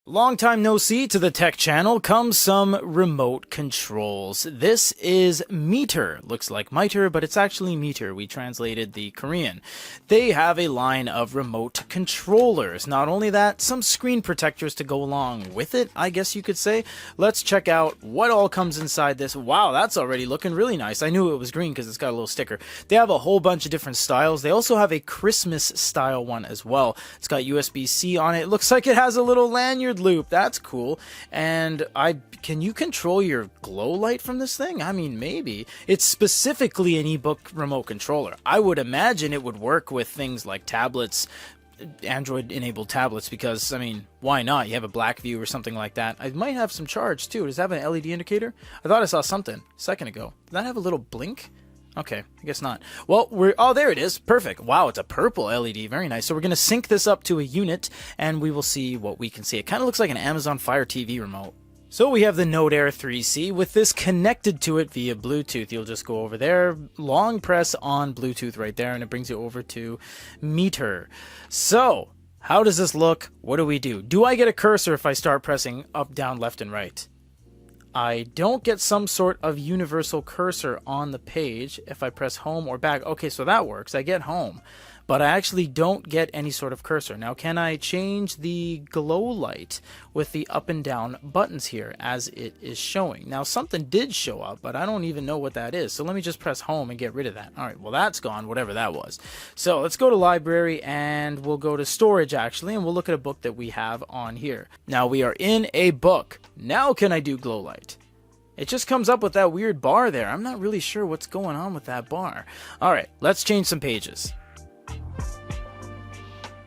Long time no see. To the tech channel comes some remote controls. This is MITER. Looks like MITER, but it's actually MITER. We translated the Korean. They have a line of remote controllers. Not only that, some screen protectors to go along with it, I guess you could say. Let's check out what all comes inside this. Wow, that's already looking really nice. I knew it was green because it's got a little sticker. They have a whole bunch of different styles. They also have a Christmas style one as well. It's got USB-C on it. It looks like it has a little lanyard loop. That's cool. And can you control your glow light from this thing? I mean, maybe. It's specifically an ebook remote controller. I would imagine it would work with things like tablets, Android enabled tablets, because I mean, why not? You have a black view or something like that. I might have some charge too. Does it have an LED indicator? I thought I saw something a second ago. Did that have a little blink? Okay, I guess not. Well, oh, there it is. Perfect. Wow, it's a purple LED. Very nice. So we're going to sync this up to a unit, and we will see what we can see. It kind of looks like an Amazon Fire TV remote. So we have the Note Air 3C with this connected to it via Bluetooth. You'll just go over there, long press on Bluetooth right there, and it brings you over to MITER. So, how does this look? What do we do? Do I get a cursor if I start pressing up, down, left, and right? I don't get some sort of universal cursor on the page if I press home or back. Okay, so that works. I get home, but I actually don't get any sort of cursor. Now, can I change the glow light with the up and down buttons here as it is showing? Now, something did show up, but I don't even know what that is. So let me just press home and get rid of that. All right, well, that's gone, whatever that was. So let's go to library, and we'll go to storage, actually, and we'll look at a book that we have on here. Now, we are in a book. Now, can I do glow light? It just comes up with that weird bar there. I'm not really sure what's going on with that bar. All right, let's change some pages.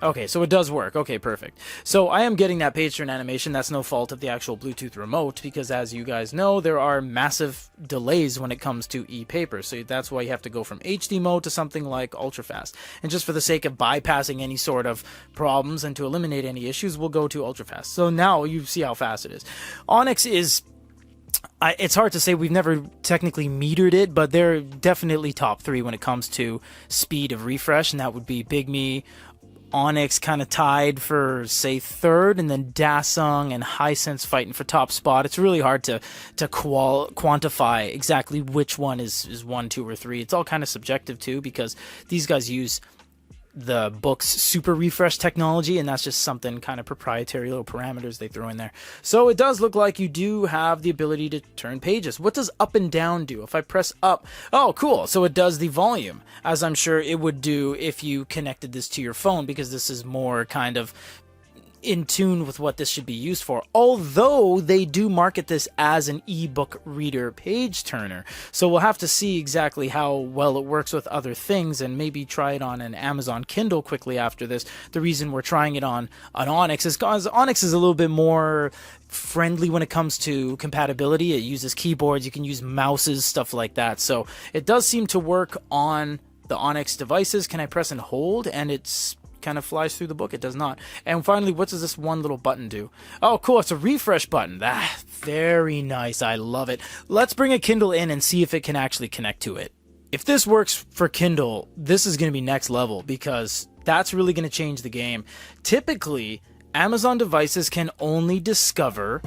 Okay, so it does work. Okay, perfect. So I am getting that page turn animation. That's no fault of the actual Bluetooth remote, because as you guys know, there are massive delays when it comes to e-paper. So that's why you have to go from HD mode to something like ultra fast. And just for the sake of bypassing any sort of problems and to eliminate any issues, we'll go to ultra fast. So now you see how fast it is. Onyx is... it's hard to say. We've never technically metered it, but they're definitely top 3 when it comes to speed of refresh, and that would be Big Me, Onyx kind of tied for, say, 3rd, and then Dasung and Hisense fighting for top spot. It's really hard to quantify exactly which one is 1, 2, or 3. It's all kind of subjective too, because these guys use the book's super refresh technology, and that's just something kind of proprietary, little parameters they throw in there. So it does look like you do have the ability to turn pages. What does up and down do? If I press up, oh cool, so it does the volume, as I'm sure it would do if you connected this to your phone, because this is more kind of in tune with what this should be used for, although they do market this as an ebook reader page turner. So we'll have to see exactly how well it works with other things, and maybe try it on an Amazon Kindle quickly after this. The reason we're trying it on an Onyx is because Onyx is a little bit more friendly when it comes to compatibility. It uses keyboards, you can use mouses, stuff like that. So it does seem to work on the Onyx devices. Can I press and hold and it's kind of flies through the book? It does not. And finally, what does this one little button do? Oh cool, it's a refresh button. Very nice. I love it. Let's bring a Kindle in and see if it can actually connect to it. If this works for Kindle, this is going to be next level, because that's really going to change the game. Typically, Amazon devices can only discover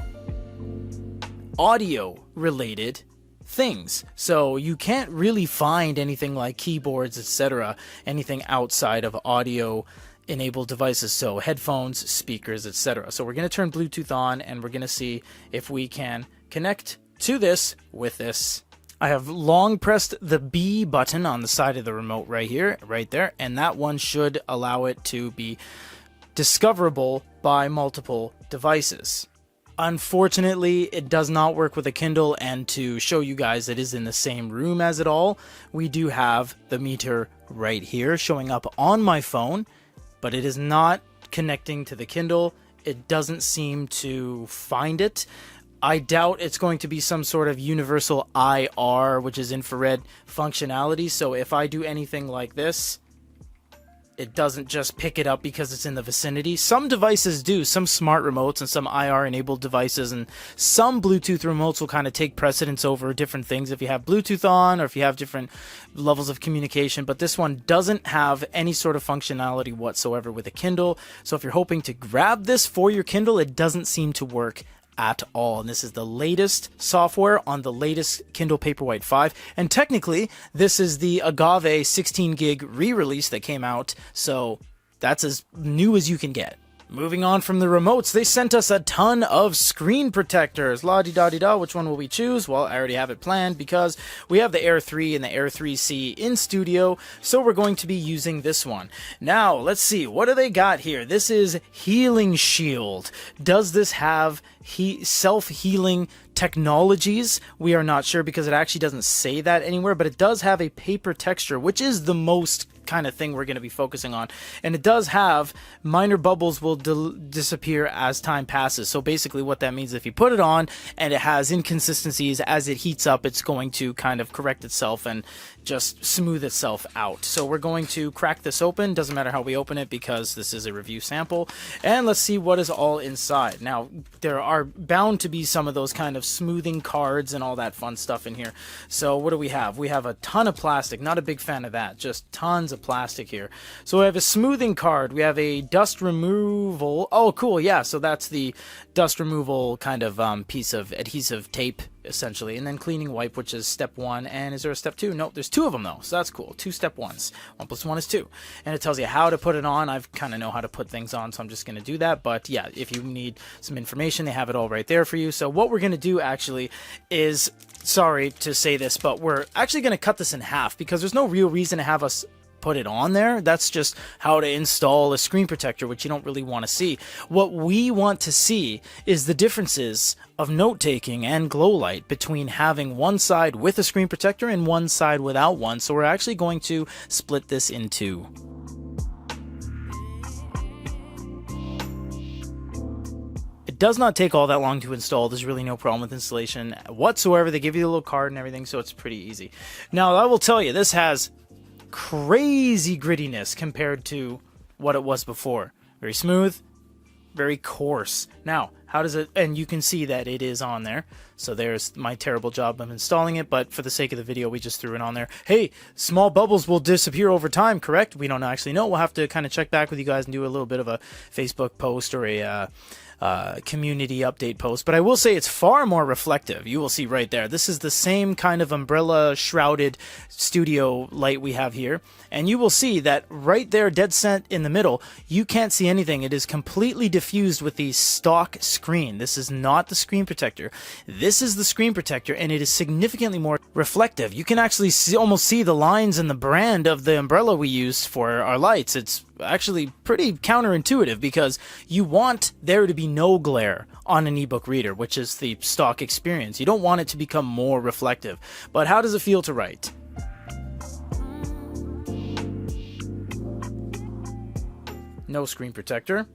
audio related things, so you can't really find anything like keyboards, etc., anything outside of audio enabled devices, so headphones, speakers, etc. So we're going to turn Bluetooth on, and we're going to see if we can connect to this with this. I have long pressed the B button on the side of the remote right here, right there, and that one should allow it to be discoverable by multiple devices. Unfortunately, it does not work with a Kindle, and to show you guys it is in the same room as it all, we do have the MITER right here showing up on my phone, but it is not connecting to the Kindle. It doesn't seem to find it. I doubt it's going to be some sort of universal IR, which is infrared functionality, so if I do anything like this, it doesn't just pick it up because it's in the vicinity. Some devices do, some smart remotes and some IR enabled devices, and some Bluetooth remotes will kind of take precedence over different things if you have Bluetooth on or if you have different levels of communication, but this one doesn't have any sort of functionality whatsoever with a Kindle. So if you're hoping to grab this for your Kindle, it doesn't seem to work at all. And this is the latest software on the latest Kindle Paperwhite 5. And technically, this is the Agave 16 gig re-release that came out. So that's as new as you can get. Moving on from the remotes, they sent us a ton of screen protectors. La-di-da-di-da, which one will we choose? Well, I already have it planned because we have the Air 3 and the Air 3C in studio, so we're going to be using this one. Now, let's see, what do they got here? This is Healing Shield. Does this have self-healing technologies? We are not sure because it actually doesn't say that anywhere, but it does have a paper texture, which is the most kind of thing we're going to be focusing on. And it does have minor bubbles will disappear as time passes. So basically what that means, if you put it on and it has inconsistencies as it heats up, it's going to kind of correct itself and just smooth itself out. So we're going to crack this open. Doesn't matter how we open it because this is a review sample. And let's see what is all inside. Now, there are bound to be some of those kind of smoothing cards and all that fun stuff in here. So what do we have? We have a ton of plastic. Not a big fan of that. Just tons of plastic here. So we have a smoothing card. We have a dust removal. Oh, cool. Yeah, so that's the dust removal kind of piece of adhesive tape, essentially. And then cleaning wipe, which is step 1. And is there a step 2? Nope, there's 2 of them though, so that's cool. 2 step 1s. 1 + 1 is 2. And it tells you how to put it on. I kind of know how to put things on, so I'm just going to do that. But yeah, if you need some information, they have it all right there for you. So what we're going to do actually is, sorry to say this, but we're actually going to cut this in half because there's no real reason to have us put it on there. That's just how to install a screen protector, which you don't really want to see. What we want to see is the differences of note-taking and glow light between having one side with a screen protector and one side without one. So we're actually going to split this in 2. It does not take all that long to install. There's really no problem with installation whatsoever. They give you a little card and everything, so it's pretty easy. Now, I will tell you, this has crazy grittiness compared to what it was before. Very smooth, very coarse. Now, how does it, and you can see that it is on there. So there's my terrible job of installing it, but for the sake of the video, we just threw it on there. Hey, small bubbles will disappear over time, correct? We don't actually know. We'll have to kind of check back with you guys and do a little bit of a Facebook post or a community update post, but I will say it's far more reflective. You will see right there. This is the same kind of umbrella shrouded studio light we have here, and you will see that right there, dead center in the middle, you can't see anything. It is completely diffused with the stock screen. This is not the screen protector. This is the screen protector, and it is significantly more reflective. You can actually almost see the lines and the brand of the umbrella we use for our lights. It's actually pretty counterintuitive because you want there to be no glare on an ebook reader, which is the stock experience. You don't want it to become more reflective. But how does it feel to write? No screen protector.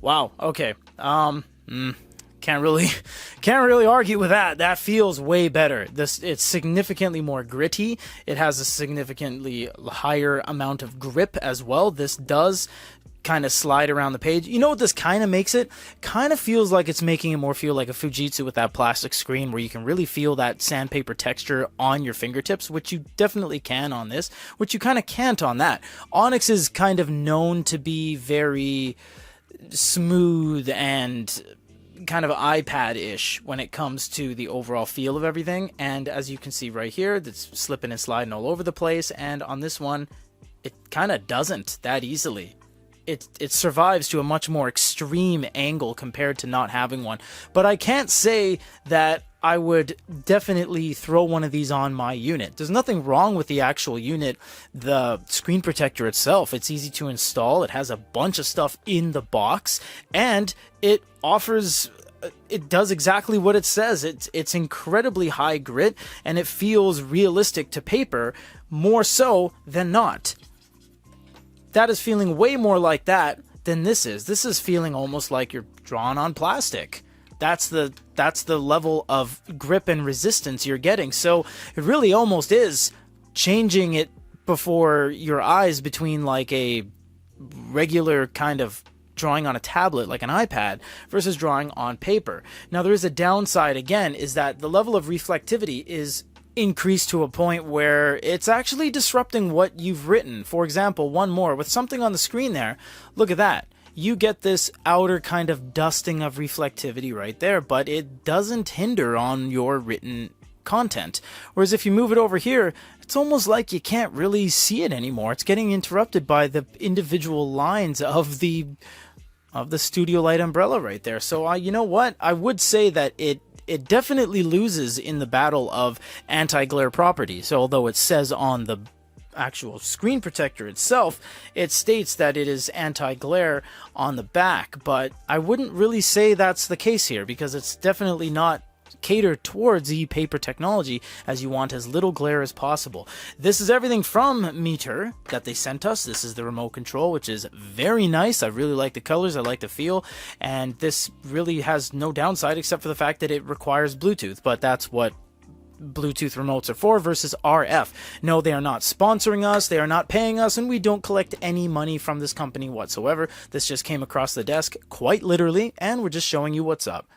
Wow, okay. Can't really argue with that. That feels way better. It's significantly more gritty. It has a significantly higher amount of grip as well. This does kind of slide around the page. You know what this kind of makes it? Kind of feels like it's making it more feel like a Fujitsu with that plastic screen where you can really feel that sandpaper texture on your fingertips, which you definitely can on this, which you kind of can't on that. Onyx is kind of known to be very smooth and kind of iPad-ish when it comes to the overall feel of everything, and as you can see right here, that's slipping and sliding all over the place, and on this one it kind of doesn't that easily. It survives to a much more extreme angle compared to not having one. But I can't say that I would definitely throw one of these on my unit. There's nothing wrong with the actual unit, the screen protector itself. It's easy to install. It has a bunch of stuff in the box, and it does exactly what it says. It's incredibly high grit, and it feels realistic to paper more so than not. That is feeling way more like that than this is. This is feeling almost like you're drawn on plastic, that's the level of grip and resistance you're getting. So it really almost is changing it before your eyes between like a regular kind of drawing on a tablet like an iPad versus drawing on paper. Now there is a downside again, is that the level of reflectivity is increased to a point where it's actually disrupting what you've written. For example, one more with something on the screen there. Look at that. You get this outer kind of dusting of reflectivity right there, but it doesn't hinder on your written content. Whereas if you move it over here, it's almost like you can't really see it anymore. It's getting interrupted by the individual lines of the studio light umbrella right there. So you know what? I would say that it definitely loses in the battle of anti-glare properties. So although it says on the actual screen protector itself, it states that it is anti-glare on the back, but I wouldn't really say that's the case here, because it's definitely not catered towards e-paper technology, as you want as little glare as possible. This is everything from MITER that they sent us. This is the remote control, which is very nice. I really like the colors, I like the feel, and this really has no downside except for the fact that it requires Bluetooth, but that's what Bluetooth remotes are for versus RF. No, they are not sponsoring us, they are not paying us, and we don't collect any money from this company whatsoever. This just came across the desk quite literally, and we're just showing you what's up.